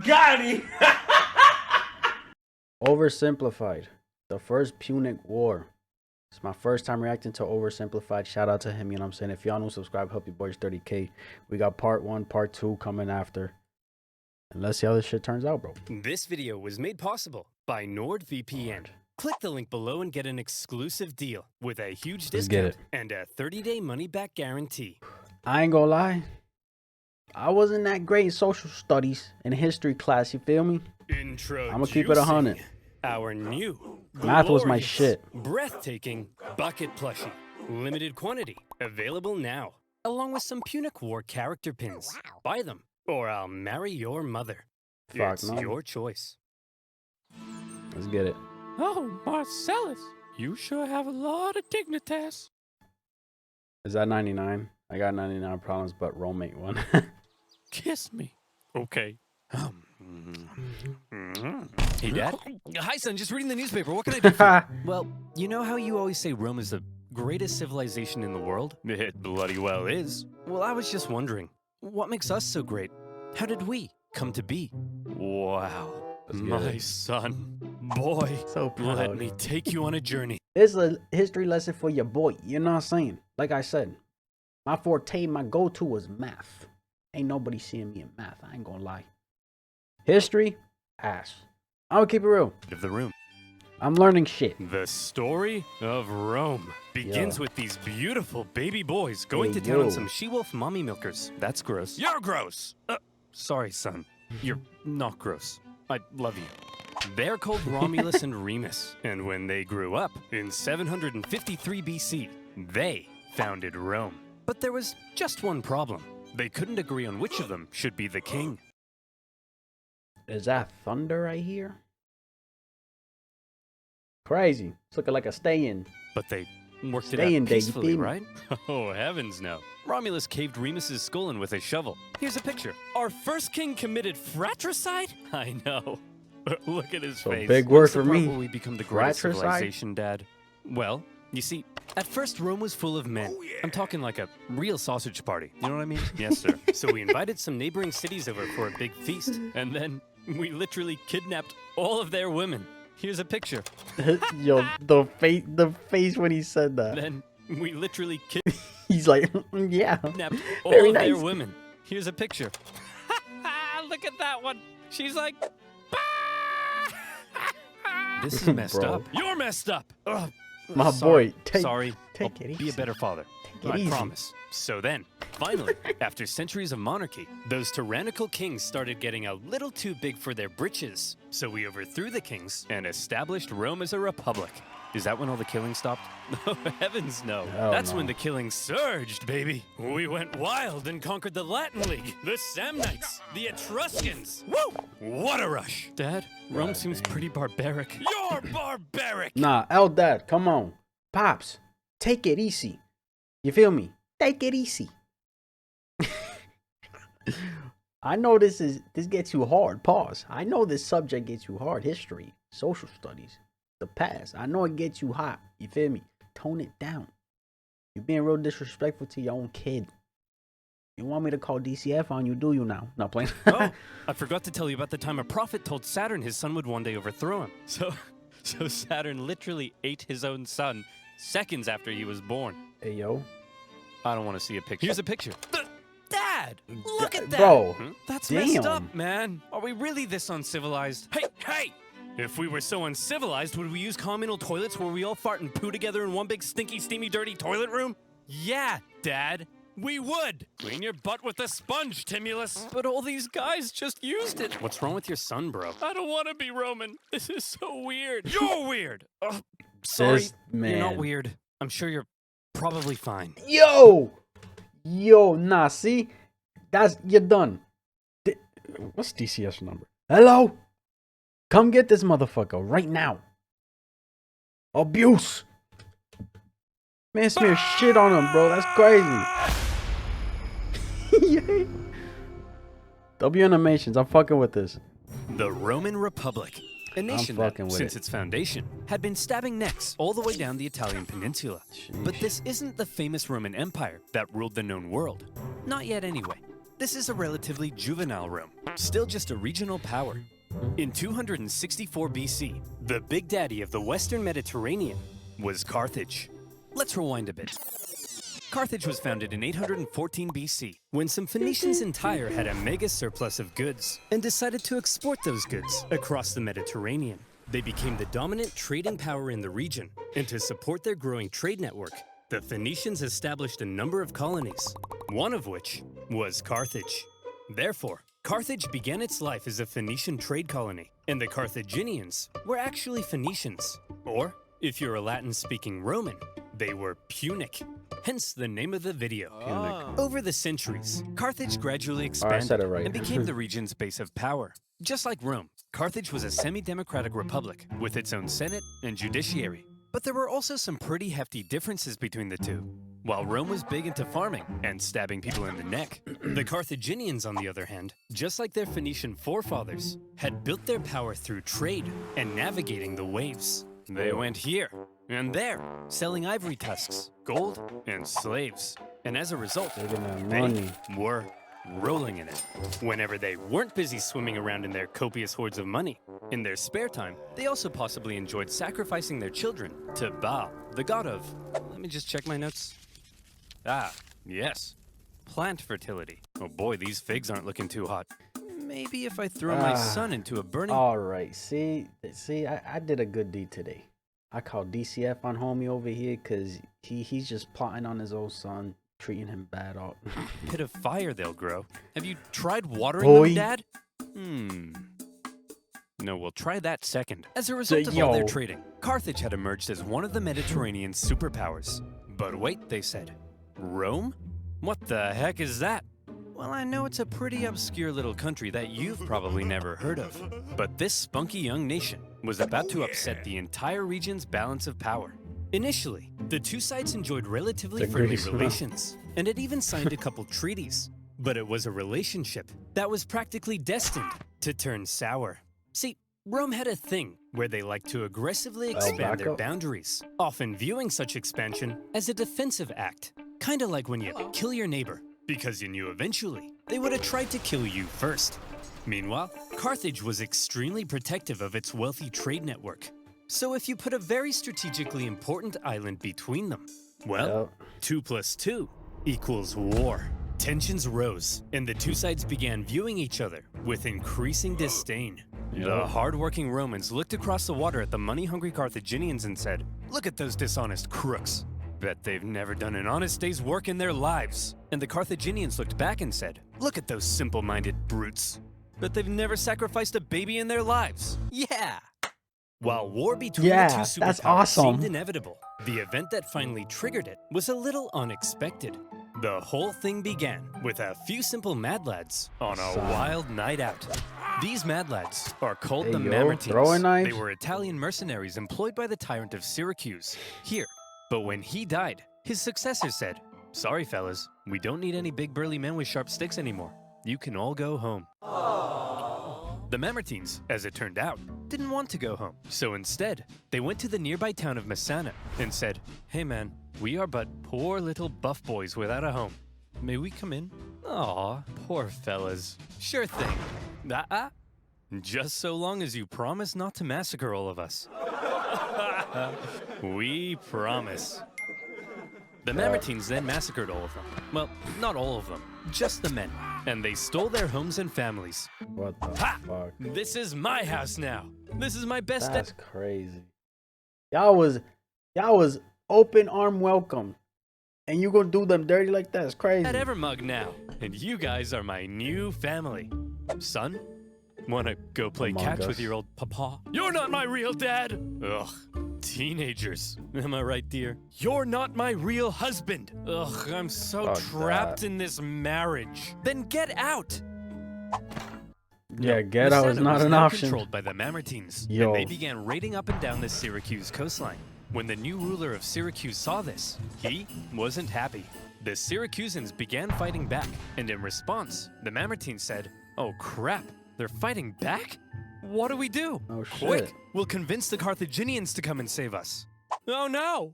Got him. OverSimplified, the first Punic War. It's my first time reacting to OverSimplified. Shout out to him, you know what I'm saying? If y'all don't subscribe, help your boys 30K. We got part 1, part 2 coming after. And let's see how this shit turns out, bro. This video was made possible by NordVPN. Click the link below and get an exclusive deal with a huge discount and a 30-day money-back guarantee. I ain't gonna lie. I wasn't that great in social studies and history class, you feel me? I'm gonna keep it 100. Our new Math was my shit. Breathtaking bucket plushie. Limited quantity. Available now. Along with some Punic War character pins. Wow. Buy them, or I'll marry your mother. It's your choice. Let's get it. Oh, Marcellus, you sure have a lot of dignitas. Is that 99? I got 99 problems, but Rome ain't one. Kiss me. Okay. Hey, Dad. Hi, son. Just reading the newspaper. What can I do for you? Well, you know how you always say Rome is the greatest civilization in the world? It bloody well is. Well, I was just wondering, what makes us so great? How did we come to be? Wow. My son. Boy, So proud. let me take you on a journey. It's a history lesson for your boy. You know what I'm saying? Like I said, my forte, my go-to was math. Ain't nobody seeing me in math. I ain't gonna lie. History, ass. I'm gonna keep it real. Of the room. I'm learning shit. The story of Rome begins with these beautiful baby boys going to town on some she-wolf mommy milkers. That's gross. You're gross! Sorry, son. You're not gross. I love you. They're called Romulus and Remus, and when they grew up, in 753 BC, they founded Rome. But there was just one problem. They couldn't agree on which of them should be the king. Is that thunder right here? Crazy. It's looking like a stay-in. But they worked it Stay-in out day, you peacefully, feel me? right? Oh, heavens no. Romulus caved Remus's skull in with a shovel. Here's a picture. Our first king committed fratricide? I know. Look at his face. Big word What's for the part me. where we become the greatest Fratricide? civilization, Dad? Well, you see, at first Rome was full of men. I'm talking like a real sausage party. You know what I mean? Yes, sir. So we invited some neighboring cities over for a big feast. And then we literally kidnapped all of their women. Here's a picture. Yo, the face when he said that. Then we literally He's like, yeah. kidnapped all Very of their nice. women. Here's a picture. Look at that one. She's like, this is messed Bro. up. You're messed up. Ugh. My Sorry. boy, take Sorry. it I'll easy. be a better father. Take it I easy. promise. So then, finally, after centuries of monarchy, those tyrannical kings started getting a little too big for their britches. So we overthrew the kings and established Rome as a republic. Is that when all the killing stopped? Oh, heavens no. Hell That's no. when the killing surged, baby. We went wild and conquered the Latin League, the Samnites, the Etruscans. Woo! What a rush. Dad, Rome seems pretty barbaric. You're barbaric! Nah, Dad, come on. Pops, take it easy. You feel me? Take it easy. I know this gets you hard. Pause. I know this subject gets you hard. History, social studies, the past. I know it gets you hot. You feel me? Tone it down. You're being real disrespectful to your own kid. You want me to call DCF on you, do you now? Not playing. Oh, I forgot to tell you about the time a prophet told Saturn his son would one day overthrow him. So Saturn literally ate his own son seconds after he was born. Hey, yo. I don't want to see a picture. Here's a picture. Dad, look at that. Bro, That's damn. messed up, man. Are we really this uncivilized? Hey! If we were so uncivilized, would we use communal toilets where we all fart and poo together in one big stinky, steamy, dirty toilet room? Yeah, Dad. We would! Clean your butt with a sponge, Timulus! But all these guys just used it! What's wrong with your son, bro? I don't want to be Roman. This is so weird. You're weird! Sorry, This man. you're not weird. I'm sure you're probably fine. Yo, nah, see? You're done. What's DCS number? Hello? Come get this motherfucker right now. Abuse. Man, smear shit on him, bro. That's crazy. W animations. I'm fucking with this. The Roman Republic. A nation that, fucking with since it. its foundation, had been stabbing necks all the way down the Italian peninsula. But this isn't the famous Roman Empire that ruled the known world. Not yet, anyway. this is a relatively juvenile Rome, still just a regional power. In 264 BC, the big daddy of the Western Mediterranean was Carthage. Let's rewind a bit. Carthage was founded in 814 BC, when some Phoenicians in Tyre had a mega surplus of goods and decided to export those goods across the Mediterranean. They became the dominant trading power in the region, and to support their growing trade network, the Phoenicians established a number of colonies, one of which was Carthage. Therefore, Carthage began its life as a Phoenician trade colony, and the Carthaginians were actually Phoenicians. Or, if you're a Latin-speaking Roman, they were Punic, hence the name of the video. Punic. Over the centuries, Carthage gradually expanded right. and became the region's base of power. Just like Rome, Carthage was a semi-democratic republic with its own senate and judiciary. But there were also some pretty hefty differences between the two. While Rome was big into farming and stabbing people in the neck, the Carthaginians, on the other hand, just like their Phoenician forefathers, had built their power through trade and navigating the waves. They went here and there, selling ivory tusks, gold, and slaves. And as a result, they were rolling in it. Whenever they weren't busy swimming around in their copious hoards of money, in their spare time, they also possibly enjoyed sacrificing their children to Baal, the god of... Let me just check my notes. Ah, yes. Plant fertility. Oh boy, these figs aren't looking too hot. Maybe if I throw my son into a burning... All right, see, I did a good deed today. I called DCF on homie over here because he's just plotting on his old son, treating him bad. Pit of fire they'll grow. Have you tried watering them, Dad? No, we'll try that second. As a result of all their trading, Carthage had emerged as one of the Mediterranean superpowers. But wait, they said. Rome? What the heck is that? Well, I know it's a pretty obscure little country that you've probably never heard of. But this spunky young nation was about to upset the entire region's balance of power. Initially, the two sides enjoyed relatively friendly relations, and had even signed a couple treaties. But it was a relationship that was practically destined to turn sour. See, Rome had a thing where they liked to aggressively expand their boundaries, often viewing such expansion as a defensive act. Kinda like when you kill your neighbor, because you knew eventually they would have tried to kill you first. Meanwhile, Carthage was extremely protective of its wealthy trade network. So if you put a very strategically important island between them, well, 2 + 2 equals war. Tensions rose, and the two sides began viewing each other with increasing disdain. The hard-working Romans looked across the water at the money-hungry Carthaginians and said, "Look at those dishonest crooks. Bet they've never done an honest day's work in their lives." And the Carthaginians looked back and said, "Look at those simple-minded brutes. Bet they've never sacrificed a baby in their lives." Yeah! While war between the two superpowers seemed inevitable, the event that finally triggered it was a little unexpected. The whole thing began with a few simple mad lads on a wild night out. These mad lads are called the Mamertines. They were Italian mercenaries employed by the tyrant of Syracuse here. But when he died, his successor said, "Sorry, fellas, we don't need any big burly men with sharp sticks anymore. You can all go home." The Mamertines, as it turned out, didn't want to go home. So instead, they went to the nearby town of Messana and said, "Hey man, we are but poor little buff boys without a home. May we come in?" Aw, poor fellas. Sure thing. Just so long as you promise not to massacre all of us. We promise. The Mamertines then massacred all of them. Well, not all of them, just the men. And they stole their homes and families. What the fuck? This is my house now. This is my best. That's crazy. Y'all was open arm welcome. And you gonna do them dirty like that? It's crazy. At Evermug now. And you guys are my new family. Son, wanna go play catch with your old papa? You're not my real dad. Ugh. Teenagers. Am I right, dear? You're not my real husband. Ugh, I'm so trapped in this marriage. Then get out. Yeah, get out is not an option. Controlled by the Mamertines, and they began raiding up and down the Syracuse coastline. When the new ruler of Syracuse saw this, he wasn't happy. The Syracusans began fighting back, and in response, the Mamertines said, "Oh crap, they're fighting back? What do we do? Oh shit. Quick, we'll convince the Carthaginians to come and save us." Oh no!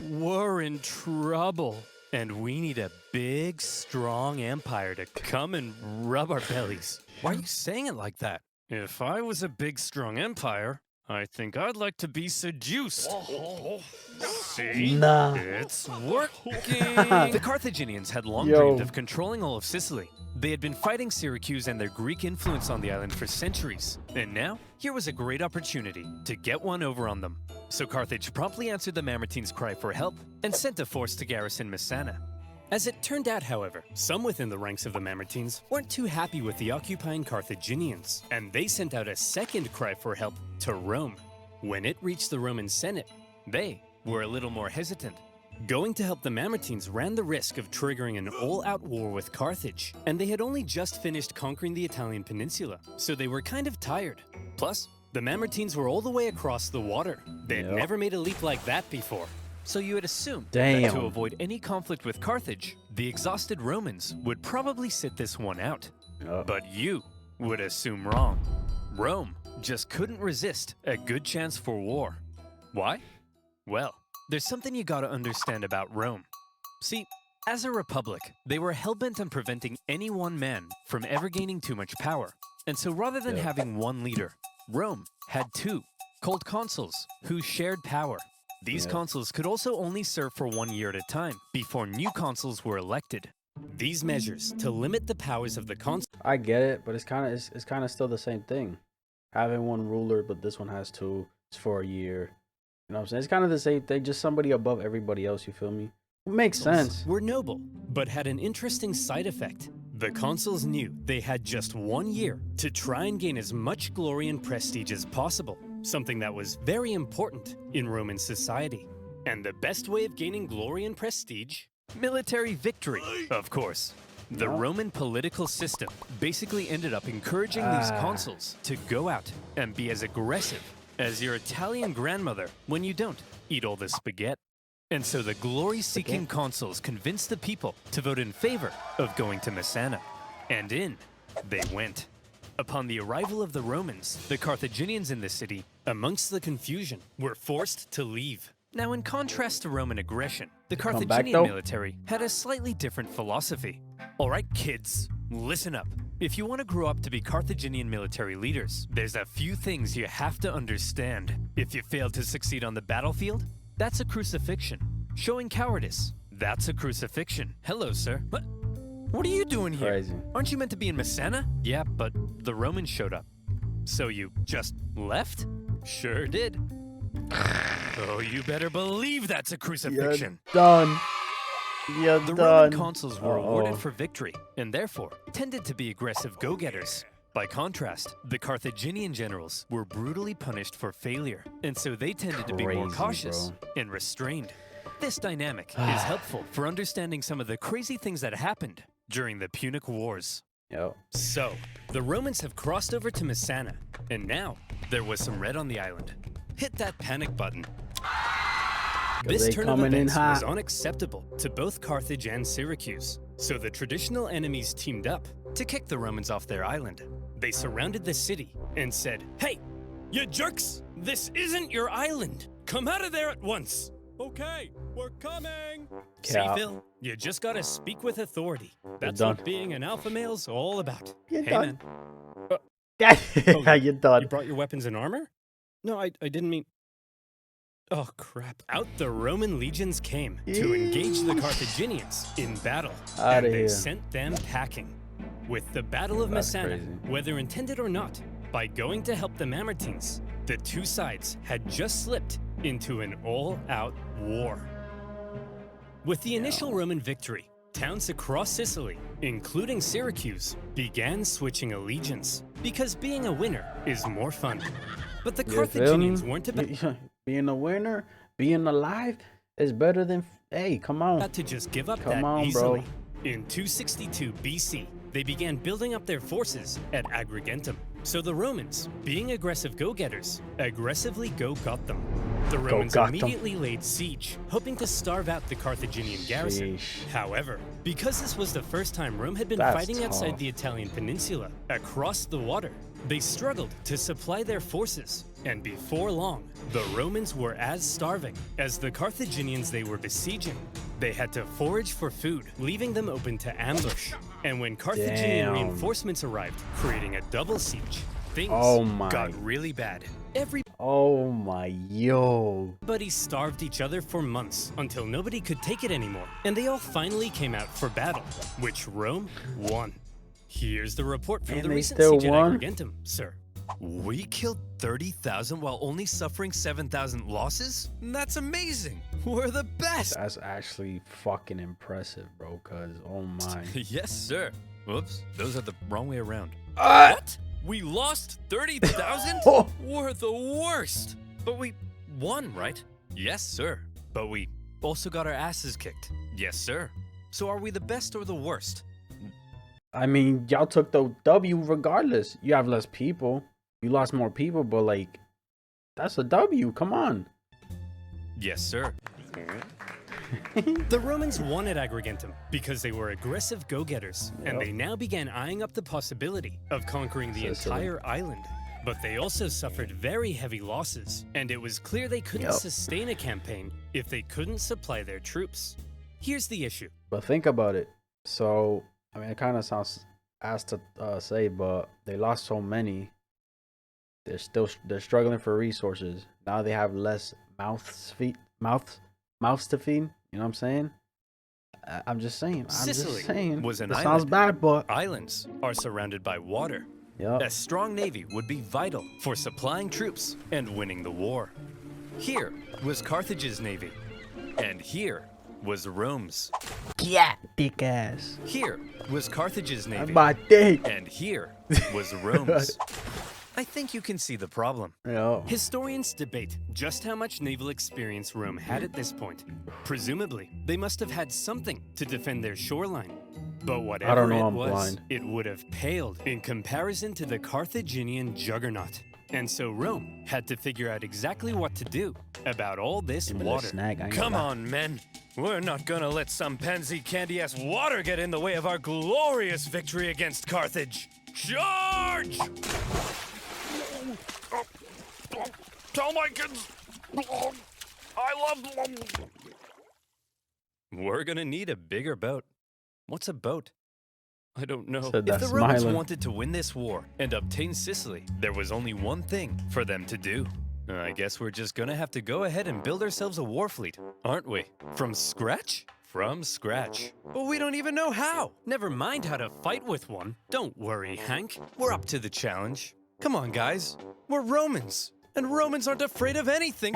We're in trouble. and we need a big, strong empire to come and rub our bellies. Why are you saying it like that? If I was a big, strong empire, I think I'd like to be seduced. See? Nah. It's working! The Carthaginians had long dreamed of controlling all of Sicily. They had been fighting Syracuse and their Greek influence on the island for centuries. And now, here was a great opportunity to get one over on them. So Carthage promptly answered the Mamertines' cry for help and sent a force to garrison Messana. As it turned out, however, some within the ranks of the Mamertines weren't too happy with the occupying Carthaginians, and they sent out a second cry for help to Rome. When it reached the Roman Senate, they were a little more hesitant. Going to help the Mamertines ran the risk of triggering an all-out war with Carthage, and they had only just finished conquering the Italian peninsula, so they were kind of tired. Plus, the Mamertines were all the way across the water. They had never made a leap like that before. So you would assume that to avoid any conflict with Carthage, the exhausted Romans would probably sit this one out. But you would assume wrong. Rome just couldn't resist a good chance for war. Why? Well, there's something you gotta understand about Rome. See, as a republic, they were hell-bent on preventing any one man from ever gaining too much power. And so rather than having one leader, Rome had two, called consuls, who shared power. These consuls could also only serve for 1 year at a time before new consuls were elected. These measures to limit the powers of the consul. I get it, but it's kind of still the same thing. Having one ruler, but this one has two. It's for a year. You know what I'm saying? It's kind of the same thing, just somebody above everybody else, you feel me? It makes sense. Were noble, but had an interesting side effect. The consuls knew they had just 1 year to try and gain as much glory and prestige as possible, something that was very important in Roman society. And the best way of gaining glory and prestige? Military victory, of course. The Roman political system basically ended up encouraging these consuls to go out and be as aggressive as your Italian grandmother when you don't eat all the spaghetti. And so the glory-seeking consuls convinced the people to vote in favor of going to Messana. And in they went. Upon the arrival of the Romans, the Carthaginians in the city, amongst the confusion, were forced to leave. Now, in contrast to Roman aggression, the Carthaginian military had a slightly different philosophy. All right, kids, listen up. If you want to grow up to be Carthaginian military leaders, there's a few things you have to understand. If you fail to succeed on the battlefield, that's a crucifixion. Showing cowardice, that's a crucifixion. Hello, sir. What are you doing here? Crazy. Aren't you meant to be in Messana? Yeah, but the Romans showed up. So you just left? Sure did. Oh, you better believe that's a crucifixion. You're done. You're the done. Roman consuls were awarded for victory, and therefore tended to be aggressive go-getters. By contrast, the Carthaginian generals were brutally punished for failure, and so they tended to be more cautious and restrained. This dynamic is helpful for understanding some of the crazy things that happened during the Punic Wars. So, the Romans have crossed over to Messana, and now there was some red on the island. Hit that panic button. This turn of events was unacceptable to both Carthage and Syracuse, so the traditional enemies teamed up to kick the Romans off their island. They surrounded the city and said, "Hey, you jerks! This isn't your island! Come out of there at once!" Okay, we're coming! See, Phil, you just gotta speak with authority. That's what being an alpha male's all about. You're hey, done. Man. You're done. You brought your weapons and armor? No, I didn't mean... Oh, crap. Out the Roman legions came to engage the Carthaginians in battle, and they sent them packing. With the Battle of Messana, whether intended or not, by going to help the Mamertines, the two sides had just slipped into an all-out war. With the initial Roman victory, towns across Sicily, including Syracuse, began switching allegiance, because being a winner is more fun. But the Carthaginians weren't about... Being a winner, being alive is better than... Hey, come on. To just give up that easily. Bro. In 262 BC, they began building up their forces at Agrigentum. So the Romans, being aggressive go-getters, aggressively go-got them. The Romans immediately laid siege, hoping to starve out the Carthaginian garrison. However, because this was the first time Rome had been fighting outside the Italian peninsula, across the water, they struggled to supply their forces, and before long, the Romans were as starving as the Carthaginians they were besieging. They had to forage for food, leaving them open to ambush. And when Carthaginian reinforcements arrived, creating a double siege, things got really bad. Oh my, yo. Everybody starved each other for months until nobody could take it anymore. And they all finally came out for battle, which Rome won. Here's the report from the recent siege at Agrigentum, sir. We killed 30,000 while only suffering 7,000 losses? That's amazing. We're the best. That's actually fucking impressive, bro, cause oh my. Yes, sir. Whoops, those are the wrong way around. What? We lost 30,000? We're the worst. But we won, right? Yes, sir. But we also got our asses kicked. Yes, sir. So are we the best or the worst? I mean, y'all took the W regardless. You have less people. You lost more people, but like, that's a W. Come on. Yes, sir. The Romans won at Agrigentum because they were aggressive go-getters, and they now began eyeing up the possibility of conquering the entire island. But they also suffered very heavy losses, and it was clear they couldn't sustain a campaign if they couldn't supply their troops. Here's the issue. But think about it. So, I mean, it kind of sounds ass to say, but they lost so many. They're struggling for resources. Now they have less mouths to feed. You know what I'm saying? I'm just saying. Sicily was an island. Sounds bad, but islands are surrounded by water. A strong navy would be vital for supplying troops and winning the war. Here was Carthage's navy, and here was Rome's. Yeah, dick ass. Here was Carthage's navy, my dick. and here was Rome's. I think you can see the problem. Historians debate just how much naval experience Rome had at this point. Presumably, they must have had something to defend their shoreline. But whatever it was, it would have paled in comparison to the Carthaginian juggernaut. And so Rome had to figure out exactly what to do about all this water. Come on, men. We're not gonna let some pansy candy-ass water get in the way of our glorious victory against Carthage. Charge! Tell my kids I love them. We're gonna need a bigger boat. What's a boat? I don't know. If the Romans wanted to win this war and obtain Sicily, there was only one thing for them to do. I guess we're just gonna have to go ahead and build ourselves a war fleet, aren't we? From scratch? From scratch. But we don't even know how. Never mind how to fight with one. Don't worry, Hank. We're up to the challenge. Come on, guys. We're Romans, and Romans aren't afraid of anything.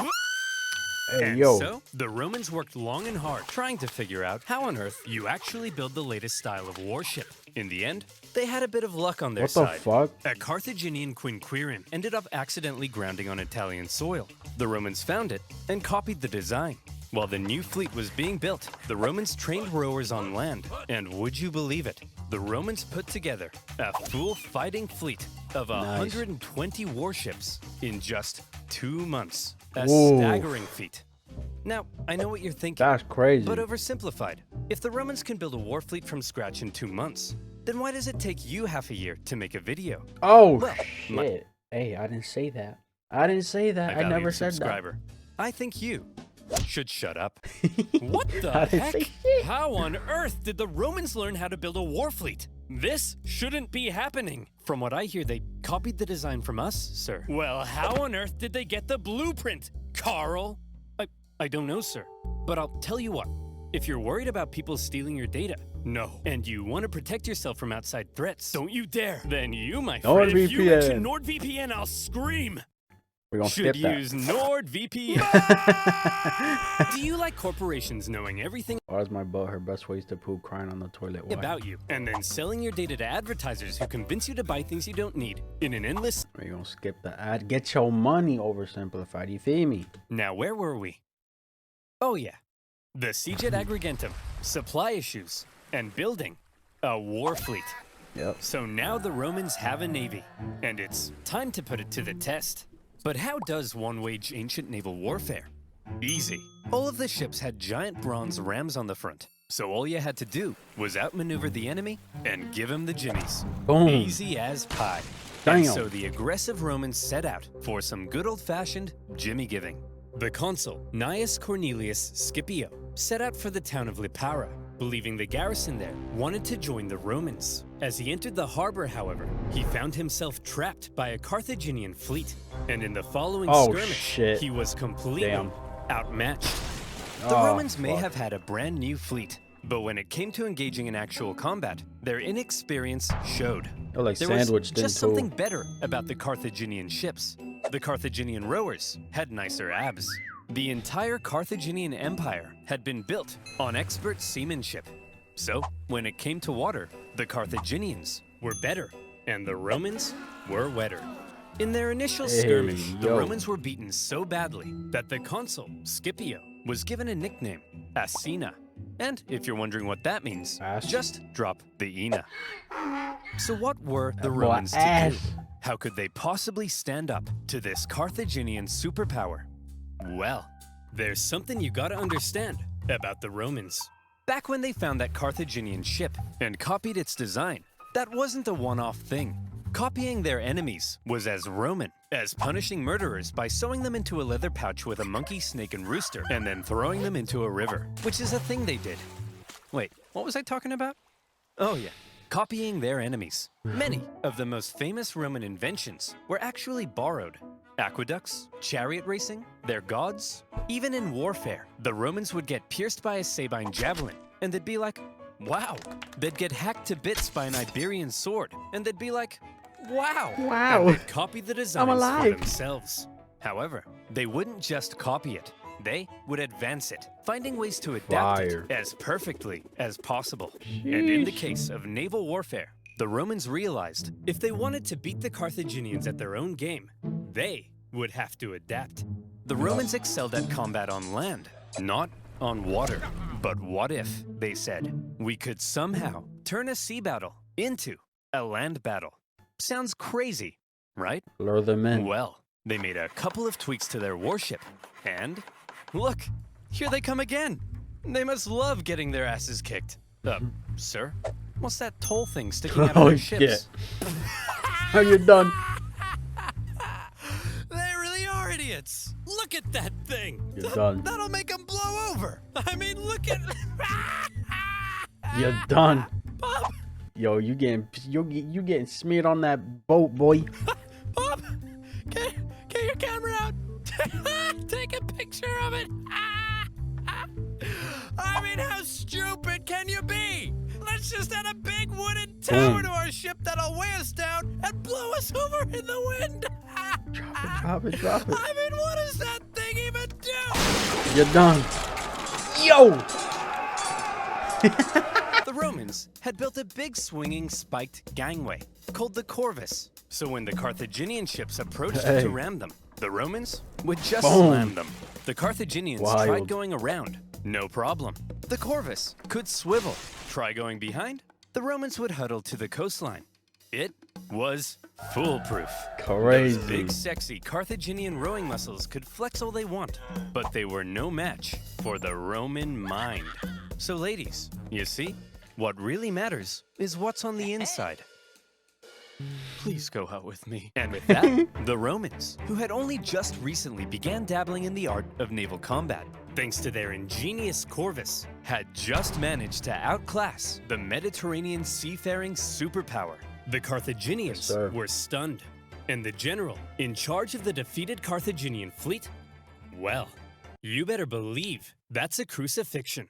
So, the Romans worked long and hard trying to figure out how on earth you actually build the latest style of warship. In the end, they had a bit of luck on their side. What the fuck? A Carthaginian quinquereme ended up accidentally grounding on Italian soil. The Romans found it and copied the design. While the new fleet was being built, the Romans trained rowers on land. And would you believe it? The Romans put together a full fighting fleet of 120 warships in just 2 months. A staggering feat. Now, I know what you're thinking. That's crazy. But oversimplified. If the Romans can build a war fleet from scratch in 2 months, then why does it take you half a year to make a video? Oh, shit. Hey, I didn't say that. I I never said that. I think you should shut up. What the heck? How on earth did the Romans learn how to build a war fleet? This shouldn't be happening. From what I hear, they copied the design from us, sir. Well, how on earth did they get the blueprint, Carl? I don't know, sir. But I'll tell you what. If you're worried about people stealing your data, and you want to protect yourself from outside threats, don't you dare. Then you, my friend, if you mention NordVPN, I'll scream. We're gonna skip that. Use NordVPN. Do you like corporations knowing everything Why's my butt her best ways to poop crying on the toilet? Why? About you, and then selling your data to advertisers who convince you to buy things you don't need in an endless... We're gonna skip the ad. Get your money oversimplified, you feel me? Now, where were we? Oh yeah, the siege at Agrigentum, supply issues, and building a war fleet. Yep. So now the Romans have a navy, and it's time to put it to the test. But how does one wage ancient naval warfare? Easy. All of the ships had giant bronze rams on the front, so all you had to do was outmaneuver the enemy and give him the jimmies. Boom. Easy as pie. Damn. And so the aggressive Romans set out for some good old-fashioned jimmy giving. The consul, Gnaeus Cornelius Scipio, set out for the town of Lipara, believing the garrison there wanted to join the Romans. As he entered the harbor, however, he found himself trapped by a Carthaginian fleet, and in the following skirmish, he was completely outmatched. The Romans may have had a brand new fleet, but when it came to engaging in actual combat, their inexperience showed. There was just something better about the Carthaginian ships. The Carthaginian rowers had nicer abs. The entire Carthaginian Empire had been built on expert seamanship. So, when it came to water, the Carthaginians were better, and the Romans were wetter. In their initial skirmish, the Romans were beaten so badly that the consul, Scipio, was given a nickname, Asina. And if you're wondering what that means, just drop the Ina. So what were the Romans to do? How could they possibly stand up to this Carthaginian superpower? Well, there's something you gotta understand about the Romans. Back when they found that Carthaginian ship and copied its design, that wasn't a one-off thing. Copying their enemies was as Roman as punishing murderers by sewing them into a leather pouch with a monkey, snake, and rooster, and then throwing them into a river, which is a thing they did. Wait, what was I talking about? Oh yeah, copying their enemies. Many of the most famous Roman inventions were actually borrowed. Aqueducts, chariot racing, their gods. Even in warfare, the Romans would get pierced by a Sabine javelin, and they'd be like, wow. They'd get hacked to bits by an Iberian sword, and they'd be like, wow. And they'd copy the designs for themselves. However, they wouldn't just copy it. They would advance it, finding ways to adapt it as perfectly as possible. And in the case of naval warfare, the Romans realized if they wanted to beat the Carthaginians at their own game, they would have to adapt. The Romans excelled at combat on land, not on water. But what if, they said, we could somehow turn a sea battle into a land battle? Sounds crazy, right? Lure them in. Well, they made a couple of tweaks to their warship, and look, here they come again. They must love getting their asses kicked. Sir, what's that toll thing sticking out of their ships? Are you done? They really are idiots. Look at that thing. You're done. That'll make them blow over. I mean, look at. You're done. Bob. Yo, you getting smeared on that boat, boy. Bob, get your camera out. Take a picture of it. I mean, how stupid can you be? Let's just add a big wooden tower to our ship that'll weigh us down and blow us over in the wind. Drop it. I mean, what does that thing even do? You're done. Yo! The Romans had built a big swinging spiked gangway called the Corvus. So when the Carthaginian ships approached to ram them, the Romans would just slam them. The Carthaginians tried going around. No problem. The Corvus could swivel. Try going behind. The Romans would huddle to the coastline. It was foolproof. Crazy. Those big, sexy Carthaginian rowing muscles could flex all they want, but they were no match for the Roman mind. So ladies, you see, what really matters is what's on the inside. Please go out with me. And with that, the Romans, who had only just recently began dabbling in the art of naval combat, thanks to their ingenious Corvus, had just managed to outclass the Mediterranean seafaring superpower. The Carthaginians were stunned, and the general in charge of the defeated Carthaginian fleet, well, you better believe that's a crucifixion.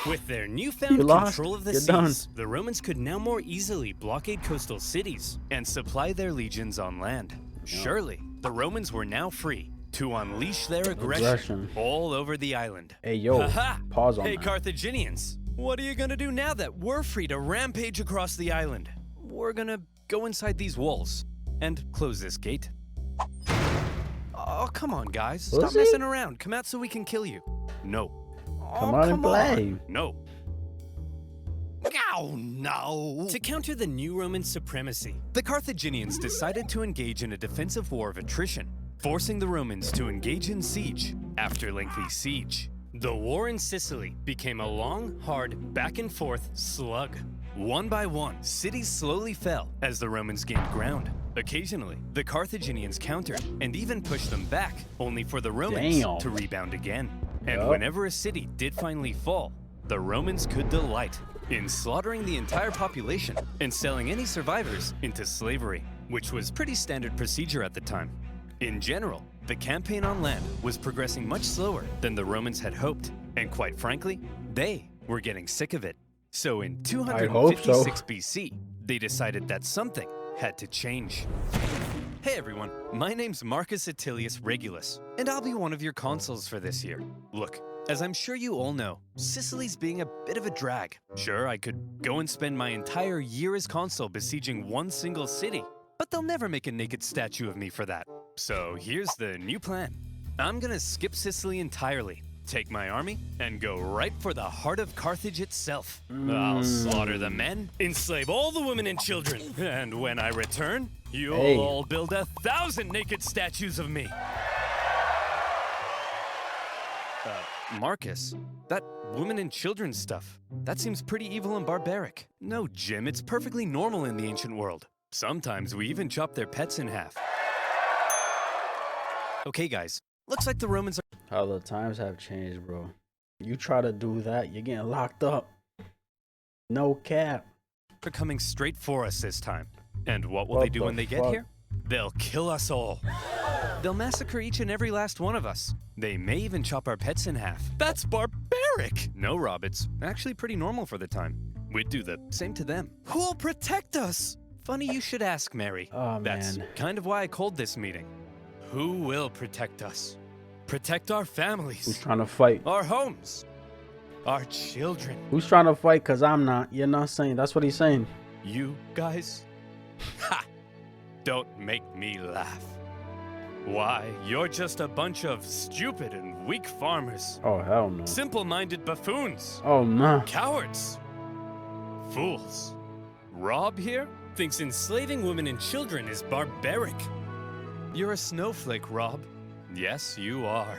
With their newfound control of the seas, the Romans could now more easily blockade coastal cities and supply their legions on land. Surely, the Romans were now free to unleash their aggression all over the island. Hey, yo, pause on that. Hey, Carthaginians, what are you gonna do now that we're free to rampage across the island? We're gonna go inside these walls and close this gate. Oh, come on, guys. Stop messing around. Come out so we can kill you. No. Come on and play. No. Oh, no. To counter the new Roman supremacy, the Carthaginians decided to engage in a defensive war of attrition, forcing the Romans to engage in siege after lengthy siege. The war in Sicily became a long, hard, back-and-forth slug. One by one, cities slowly fell as the Romans gained ground. Occasionally, the Carthaginians countered and even pushed them back, only for the Romans to rebound again. And whenever a city did finally fall, the Romans could delight in slaughtering the entire population and selling any survivors into slavery, which was pretty standard procedure at the time. In general, the campaign on land was progressing much slower than the Romans had hoped, and quite frankly, they were getting sick of it. So in 256 BC, they decided that something had to change. Hey everyone, my name's Marcus Attilius Regulus, and I'll be one of your consuls for this year. Look, as I'm sure you all know, Sicily's being a bit of a drag. Sure, I could go and spend my entire year as consul besieging one single city, but they'll never make a naked statue of me for that. So here's the new plan. I'm gonna skip Sicily entirely, take my army, and go right for the heart of Carthage itself. I'll slaughter the men, enslave all the women and children, and when I return, you'll all build 1,000 naked statues of me. Marcus, that women and children stuff, that seems pretty evil and barbaric. No, Jim, it's perfectly normal in the ancient world. Sometimes we even chop their pets in half. Okay, guys, looks like the Romans are— How the times have changed, bro. You try to do that, you're getting locked up. No cap. They're coming straight for us this time. And what will they do when they get here? They'll kill us all. They'll massacre each and every last one of us. They may even chop our pets in half. That's barbaric! No, Rob, it's actually pretty normal for the time. We'd do the same to them. Who'll protect us? Funny you should ask, Mary. Oh, That's man. kind of why I called this meeting. Who will protect us? Protect our families. Who's trying to fight? Our homes. Our children. Who's trying to fight? Because I'm not. You're not saying. That's what he's saying. You guys? Ha! Don't make me laugh. Why, you're just a bunch of stupid and weak farmers. Oh, hell no. Simple-minded buffoons. Oh, no. Cowards. Fools. Rob here thinks enslaving women and children is barbaric. You're a snowflake, Rob. Yes, you are.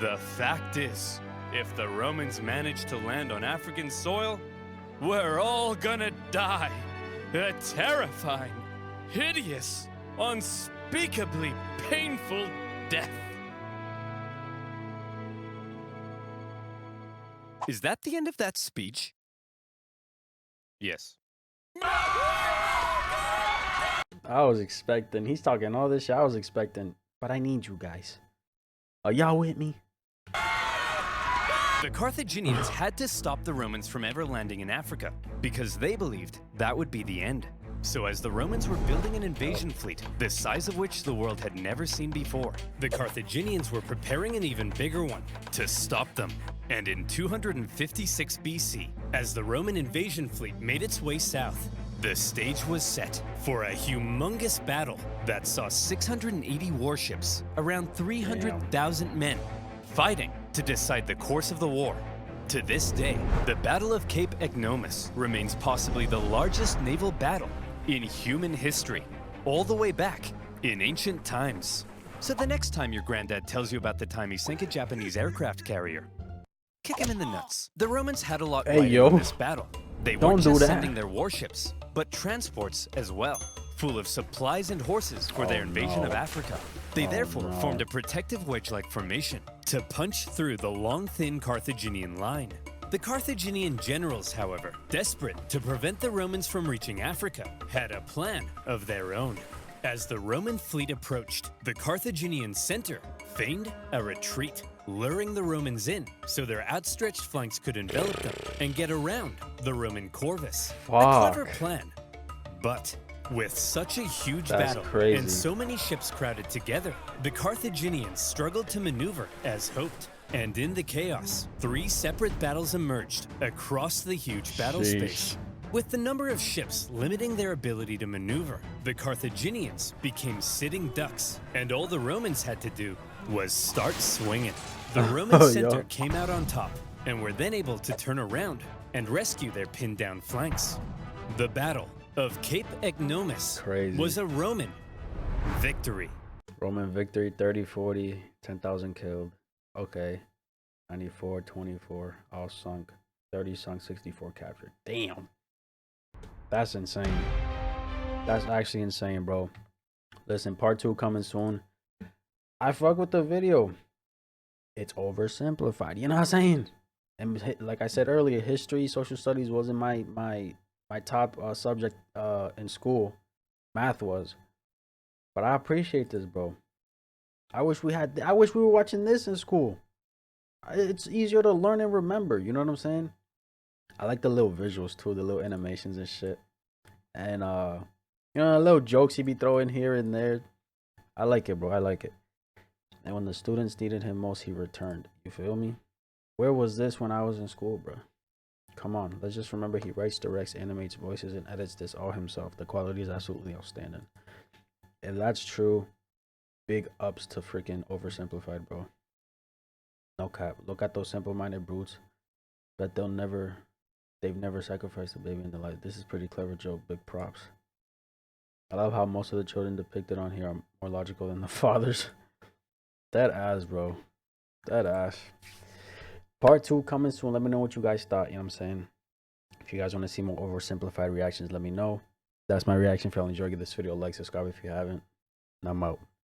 The fact is, if the Romans manage to land on African soil, we're all gonna die. A terrifying, hideous, unspeakably painful death. Is that the end of that speech? Yes. I was expecting. He's talking all this shit. I was expecting. But I need you guys. Are y'all with me? The Carthaginians had to stop the Romans from ever landing in Africa because they believed that would be the end. So as the Romans were building an invasion fleet, the size of which the world had never seen before, the Carthaginians were preparing an even bigger one to stop them. And in 256 BC, as the Roman invasion fleet made its way south, the stage was set for a humongous battle that saw 680 warships, around 300,000 men, fighting to decide the course of the war. To this day, the Battle of Cape Ignomus remains possibly the largest naval battle in human history, all the way back in ancient times. So the next time your granddad tells you about the time he sank a Japanese aircraft carrier, kick him in the nuts. The Romans had a lot lighter in this battle. They weren't just sending their warships, but transports as well, full of supplies and horses for their invasion of Africa. They therefore formed a protective wedge-like formation to punch through the long, thin Carthaginian line. The Carthaginian generals, however, desperate to prevent the Romans from reaching Africa, had a plan of their own. As the Roman fleet approached, the Carthaginian center feigned a retreat, luring the Romans in so their outstretched flanks could envelop them and get around the Roman corvus. A clever plan, but with such a huge battle and so many ships crowded together, the Carthaginians struggled to maneuver as hoped. And in the chaos, 3 separate battles emerged across the huge battle space. With the number of ships limiting their ability to maneuver, the Carthaginians became sitting ducks, and all the Romans had to do was start swinging. The Roman center came out on top, and were then able to turn around and rescue their pinned down flanks. The Battle of Cape Ignomus was a Roman victory. Roman victory, 30, 40, 10,000 killed. Okay. 94, 24, all sunk. 30 sunk, 64 captured. Damn. That's insane. That's actually insane, bro. Listen, part 2 coming soon. I fuck with the video. it's oversimplified. You know what I'm saying? And like I said earlier, history, social studies wasn't my top subject in school. Math was. But I appreciate this, bro. I wish we were watching this in school. It's easier to learn and remember. You know what I'm saying? I like the little visuals too, the little animations and shit. And you know, the little jokes he be throwing here and there. I like it, bro. I like it. And when the students needed him most, he returned. You feel me? Where was this when I was in school, bro? Come on. Let's just remember he writes, directs, animates, voices, and edits this all himself. The quality is absolutely outstanding. If that's true, big ups to freaking Oversimplified, bro. No cap. Look at those simple-minded brutes. But they've never sacrificed a baby in their life. This is pretty clever joke. Big props. I love how most of the children depicted on here are more logical than the fathers. That ass, bro. That ass. Part 2 coming soon. Let me know what you guys thought. You know what I'm saying? If you guys want to see more Oversimplified reactions, let me know. That's my reaction. If y'all enjoyed, give this video a like, subscribe if you haven't. And I'm out.